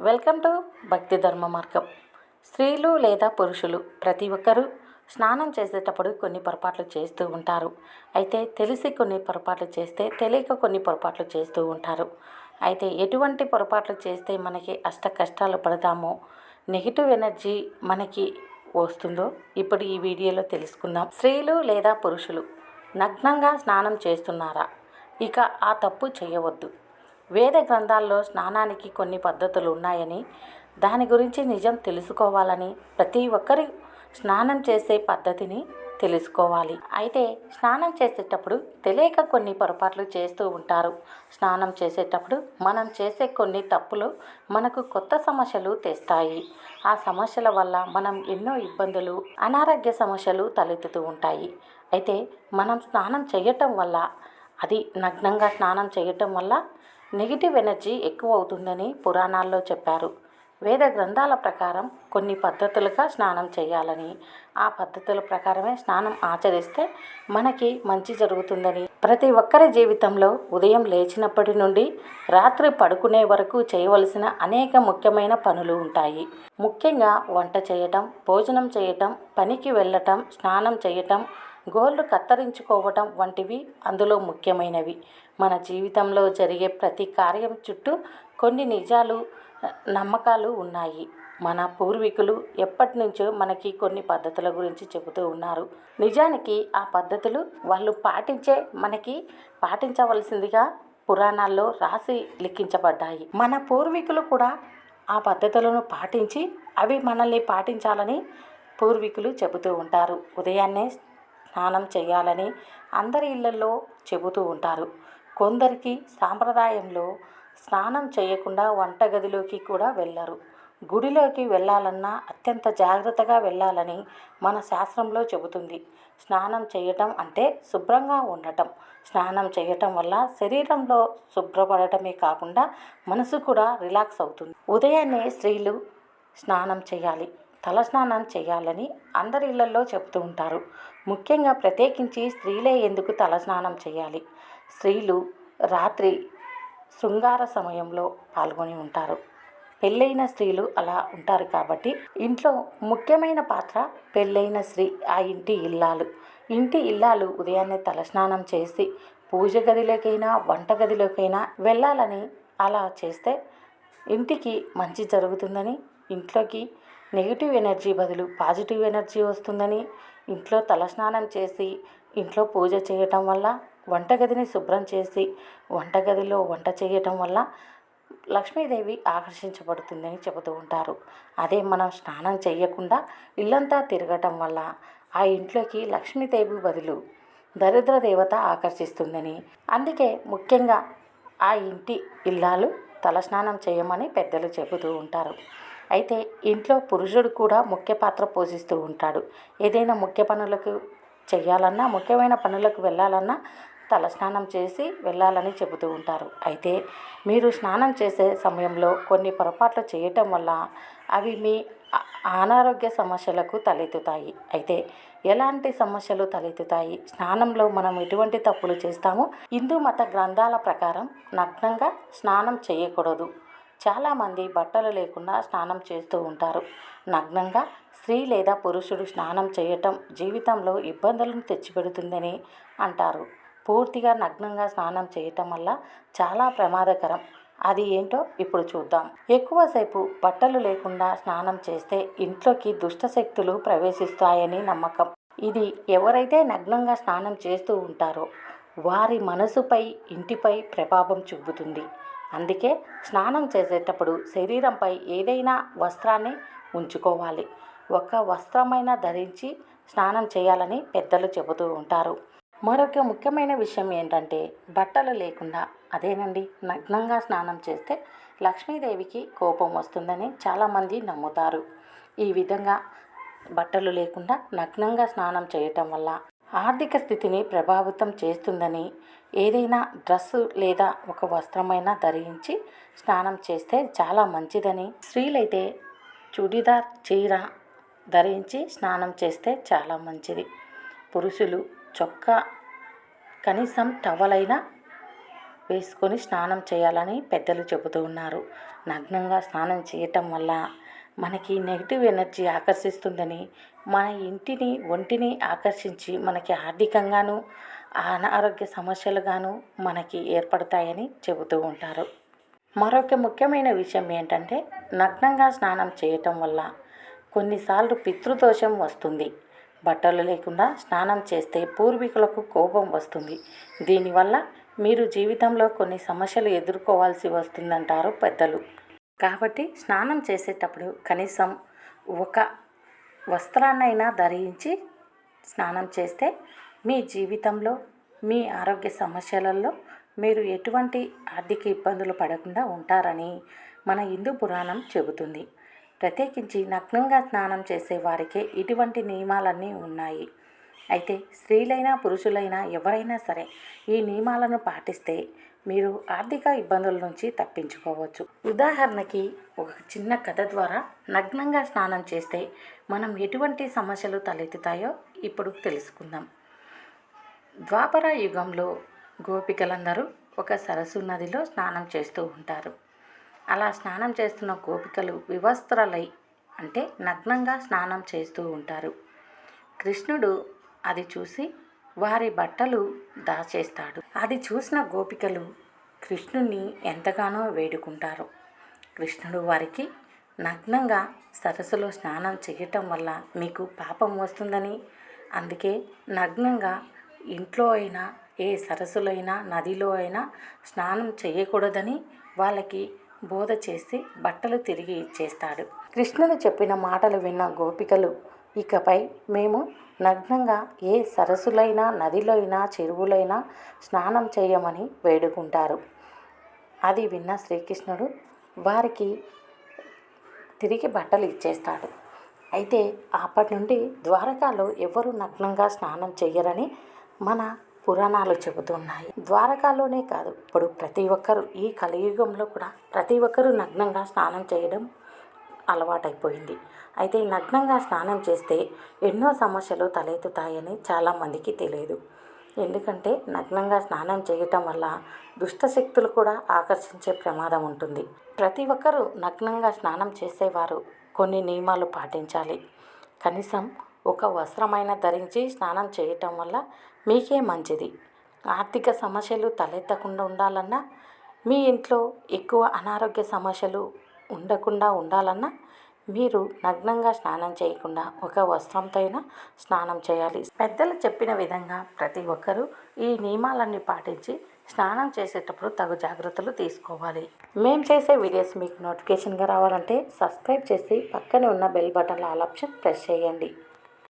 Welcome to భక్తి ధర్మ మార్గం. స్త్రీలు లేదా పురుషులు ప్రతి ఒక్కరూ స్నానం చేసేటప్పుడు కొన్ని పొరపాట్లు చేస్తూ ఉంటారు. అయితే తెలిసి కొన్ని పొరపాట్లు చేస్తే, తెలియక కొన్ని పొరపాట్లు చేస్తూ ఉంటారు. అయితే ఎటువంటి పొరపాట్లు చేస్తే మనకి అష్ట కష్టాలు పడతామో, నెగిటివ్ ఎనర్జీ మనకి వస్తుందో ఇప్పుడు ఈ వీడియోలో తెలుసుకుందాం. స్త్రీలు లేదా పురుషులు నగ్నంగా స్నానం చేస్తున్నారా? ఇక ఆ తప్పు చేయవద్దు. వేద గ్రంథాల్లో స్నానానికి కొన్ని పద్ధతులు ఉన్నాయని, దాని గురించి నిజం తెలుసుకోవాలని ప్రతి ఒక్కరు స్నానం చేసే పద్ధతిని తెలుసుకోవాలి. అయితే స్నానం చేసేటప్పుడు తెలియక కొన్ని పొరపాట్లు చేస్తూ ఉంటారు. స్నానం చేసేటప్పుడు మనం చేసే కొన్ని తప్పులు మనకు కొత్త సమస్యలు తెస్తాయి. ఆ సమస్యల వల్ల మనం ఎన్నో ఇబ్బందులు, అనారోగ్య సమస్యలు తలెత్తుతూ ఉంటాయి. అయితే మనం స్నానం చేయటం వల్ల, అది నగ్నంగా స్నానం చేయటం వల్ల నెగిటివ్ ఎనర్జీ ఎక్కువ అవుతుందని పురాణాల్లో చెప్పారు. వేద గ్రంథాల ప్రకారం కొన్ని పద్ధతులుగా స్నానం చేయాలని, ఆ పద్ధతుల ప్రకారమే స్నానం ఆచరిస్తే మనకి మంచి జరుగుతుందని, ప్రతి ఒక్కరి జీవితంలో ఉదయం లేచినప్పటి నుండి రాత్రి పడుకునే వరకు చేయవలసిన అనేక ముఖ్యమైన పనులు ఉంటాయి. ముఖ్యంగా వంట చేయటం, భోజనం చేయటం, పనికి వెళ్ళటం, స్నానం చేయటం, గోళ్ళు కత్తిరించుకోవటం వంటివి అందులో ముఖ్యమైనవి. మన జీవితంలో జరిగే ప్రతి కార్యం చుట్టూ కొన్ని నిజాలు, నమ్మకాలు ఉన్నాయి. మన పూర్వీకులు ఎప్పటి నుంచో మనకి కొన్ని పద్ధతుల గురించి చెబుతూ ఉన్నారు. నిజానికి ఆ పద్ధతులు వాళ్ళు మనకి పాటించవలసిందిగా పురాణాల్లో రాసి లిఖించబడ్డాయి. మన పూర్వీకులు కూడా ఆ పద్ధతులను పాటించి అవి మనల్ని పాటించాలని పూర్వీకులు చెబుతూ ఉంటారు. ఉదయాన్నే స్నానం చేయాలని అందరి ఇళ్లలో చెబుతూ ఉంటారు. కొందరికి సాంప్రదాయంలో స్నానం చేయకుండా వంటగదిలోకి కూడా వెళ్ళరు. గుడిలోకి వెళ్ళాలన్నా అత్యంత జాగ్రత్తగా వెళ్ళాలని మన శాస్త్రంలో చెబుతుంది. స్నానం చేయటం అంటే శుభ్రంగా ఉండటం. స్నానం చేయటం వల్ల శరీరంలో శుభ్రపడటమే కాకుండా మనసు కూడా రిలాక్స్ అవుతుంది. ఉదయాన్నే స్త్రీలు స్నానం చేయాలి, తలస్నానం చేయాలని అందరి ఇళ్లలో చెబుతూ ఉంటారు. ముఖ్యంగా ప్రత్యేకించి స్త్రీలే ఎందుకు తలస్నానం చేయాలి? స్త్రీలు రాత్రి శృంగార సమయంలో పాల్గొని ఉంటారు. పెళ్ళైన స్త్రీలు అలా ఉంటారు కాబట్టి ఇంట్లో ముఖ్యమైన పాత్ర పెళ్ళైన స్త్రీ, ఆ ఇంటి ఇల్లాలు. ఇంటి ఇల్లాలు ఉదయాన్నే తలస్నానం చేసి పూజ గదిలోకైనా వంటగదిలోకైనా వెళ్ళాలని, అలా చేస్తే ఇంటికి మంచి జరుగుతుందని, ఇంట్లోకి నెగిటివ్ ఎనర్జీ బదులు పాజిటివ్ ఎనర్జీ వస్తుందని, ఇంట్లో తలస్నానం చేసి ఇంట్లో పూజ చేయటం వల్ల, వంటగదిని శుభ్రం చేసి వంటగదిలో వంట చేయటం వల్ల లక్ష్మీదేవి ఆకర్షించబడుతుందని చెబుతూ ఉంటారు. అదే మనం స్నానం చేయకుండా ఇల్లంతా తిరగటం వల్ల ఆ ఇంట్లోకి లక్ష్మీదేవి బదులు దరిద్ర దేవత ఆకర్షిస్తుందని, అందుకే ముఖ్యంగా ఆ ఇంటి ఇల్లాలు తలస్నానం చేయమని పెద్దలు చెబుతూ ఉంటారు. అయితే ఇంట్లో పురుషుడు కూడా ముఖ్య పాత్ర పోషిస్తూ ఉంటాడు. ఏదైనా ముఖ్య పనులకు చేయాలన్నా, ముఖ్యమైన పనులకు వెళ్ళాలన్నా తలస్నానం చేసి వెళ్ళాలని చెబుతూ ఉంటారు. అయితే మీరు స్నానం చేసే సమయంలో కొన్ని పొరపాట్లు చేయటం వల్ల అవి మీ అనారోగ్య సమస్యలకు తలెత్తుతాయి. అయితే ఎలాంటి సమస్యలు తలెత్తుతాయి? స్నానంలో మనం ఎటువంటి తప్పులు చేస్తామో, హిందూ మత గ్రంథాల ప్రకారం నగ్నంగా స్నానం చేయకూడదు. చాలామంది బట్టలు లేకుండా స్నానం చేస్తూ ఉంటారు. నగ్నంగా స్త్రీ లేదా పురుషుడు స్నానం చేయటం జీవితంలో ఇబ్బందులను తెచ్చిపెడుతుందని అంటారు. పూర్తిగా నగ్నంగా స్నానం చేయటం వల్ల చాలా ప్రమాదకరం. అది ఏంటో ఇప్పుడు చూద్దాం. ఎక్కువసేపు బట్టలు లేకుండా స్నానం చేస్తే ఇంట్లోకి దుష్టశక్తులు ప్రవేశిస్తాయని నమ్మకం. ఇది ఎవరైతే నగ్నంగా స్నానం చేస్తూ ఉంటారో వారి మనసుపై, ఇంటిపై ప్రభావం చూపుతుంది. అందుకే స్నానం చేసేటప్పుడు శరీరంపై ఏదైనా వస్త్రాన్ని ఉంచుకోవాలి. ఒక వస్త్రమైనా ధరించి స్నానం చేయాలని పెద్దలు చెబుతూ ఉంటారు. మరొక ముఖ్యమైన విషయం ఏంటంటే, బట్టలు లేకుండా, అదేనండి నగ్నంగా స్నానం చేస్తే లక్ష్మీదేవికి కోపం వస్తుందని చాలామంది నమ్ముతారు. ఈ విధంగా బట్టలు లేకుండా నగ్నంగా స్నానం చేయటం వల్ల ఆర్థిక స్థితిని ప్రభావితం చేస్తుందని, ఏదైనా డ్రెస్సు లేదా ఒక వస్త్రమైనా ధరించి స్నానం చేస్తే చాలా మంచిదని, స్త్రీలైతే చుడిదార్ చీర ధరించి స్నానం చేస్తే చాలా మంచిది. పురుషులు చొక్కా, కనీసం టవలైనా వేసుకొని స్నానం చేయాలని పెద్దలు చెబుతూ ఉన్నారు. నగ్నంగా స్నానం చేయటం వల్ల మనకి నెగిటివ్ ఎనర్జీ ఆకర్షిస్తుందని, మన ఒంటిని ఆకర్షించి మనకి ఆర్థికంగాను అనారోగ్య సమస్యలుగాను మనకి ఏర్పడతాయని చెబుతూ ఉంటారు. మరొక ముఖ్యమైన విషయం ఏంటంటే, నగ్నంగా స్నానం చేయటం వల్ల కొన్నిసార్లు పితృదోషం వస్తుంది. బట్టలు లేకుండా స్నానం చేస్తే పూర్వీకులకు కోపం వస్తుంది. దీనివల్ల మీరు జీవితంలో కొన్ని సమస్యలు ఎదుర్కోవాల్సి వస్తుందంటారు పెద్దలు. కాబట్టి స్నానం చేసేటప్పుడు కనీసం ఒక వస్త్రాన్నైనా ధరించి స్నానం చేస్తే మీ జీవితంలో మీ ఆరోగ్య సమస్యలలో మీరు ఎటువంటి ఆర్థిక ఇబ్బందులు పడకుండా ఉంటారని మన హిందూ పురాణం చెబుతుంది. ప్రత్యేకించి నగ్నంగా స్నానం చేసే వారికే ఇటువంటి నియమాలన్నీ ఉన్నాయి. అయితే స్త్రీలైనా పురుషులైనా ఎవరైనా సరే ఈ నియమాలను పాటిస్తే మీరు ఆర్థిక ఇబ్బందుల నుంచి తప్పించుకోవచ్చు. ఉదాహరణకి ఒక చిన్న కథ ద్వారా నగ్నంగా స్నానం చేస్తే మనం ఎటువంటి సమస్యలు తలెత్తుతాయో ఇప్పుడు తెలుసుకుందాం. ద్వాపర యుగంలో గోపికలందరూ ఒక సరస్సు నదిలో స్నానం చేస్తూ ఉంటారు. అలా స్నానం చేస్తున్న గోపికలు వివస్త్రలై అంటే నగ్నంగా స్నానం చేస్తూ ఉంటారు. కృష్ణుడు అది చూసి వారి బట్టలు దాచేస్తాడు. అది చూసిన గోపికలు కృష్ణుణ్ణి ఎంతగానో వేడుకుంటారు. కృష్ణుడు వారికి నగ్నంగా సరస్సులో స్నానం చేయటం వల్ల మీకు పాపం వస్తుందని, అందుకే నగ్నంగా ఇంట్లో అయినా ఏ సరస్సులో అయినా నదిలో అయినా స్నానం చేయకూడదని వాళ్ళకి బోధ చేసి బట్టలు తిరిగి ఇచ్చేస్తాడు. కృష్ణుడు చెప్పిన మాటలు విన్న గోపికలు ఇకపై మేము నగ్నంగా ఏ సరస్సులైనా నదిలో అయినా చెరువులైనా స్నానం చేయమని వేడుకుంటారు. అది విన్న శ్రీకృష్ణుడు వారికి తిరిగి బట్టలు ఇచ్చేస్తాడు. అయితే అప్పటి నుండి ద్వారకాలో ఎవరు నగ్నంగా స్నానం చేయరని మన పురాణాలు చెబుతున్నాయి. ద్వారకాలోనే కాదు, ఇప్పుడు ప్రతి ఒక్కరు ఈ కలియుగంలో కూడా ప్రతి ఒక్కరూ నగ్నంగా స్నానం చేయడం అలవాటైపోయింది. అయితే ఈ నగ్నంగా స్నానం చేస్తే ఎన్నో సమస్యలు తలెత్తుతాయని చాలామందికి తెలియదు. ఎందుకంటే నగ్నంగా స్నానం చేయటం వల్ల దుష్టశక్తులు కూడా ఆకర్షించే ప్రమాదం ఉంటుంది. ప్రతి ఒక్కరూ నగ్నంగా స్నానం చేసేవారు కొన్ని నియమాలు పాటించాలి. కనీసం ఒక వస్త్రమైన ధరించి స్నానం చేయటం వల్ల మీకే మంచిది. ఆర్థిక సమస్యలు తలెత్తకుండా ఉండాలన్నా, మీ ఇంట్లో ఎక్కువ అనారోగ్య సమస్యలు ఉండకుండా ఉండాలన్నా మీరు నగ్నంగా స్నానం చేయకుండా ఒక వస్త్రంతో అయినా స్నానం చేయాలి. పెద్దలు చెప్పిన విధంగా ప్రతి ఒక్కరూ ఈ నియమాలన్నీ పాటించి స్నానం చేసేటప్పుడు తగు జాగ్రత్తలు తీసుకోవాలి. మేము చేసే వీడియోస్ మీకు నోటిఫికేషన్గా రావాలంటే సబ్స్క్రైబ్ చేసి పక్కనే ఉన్న బెల్ బటన్లో ఆల్ ఆప్షన్ ప్రెస్ చేయండి.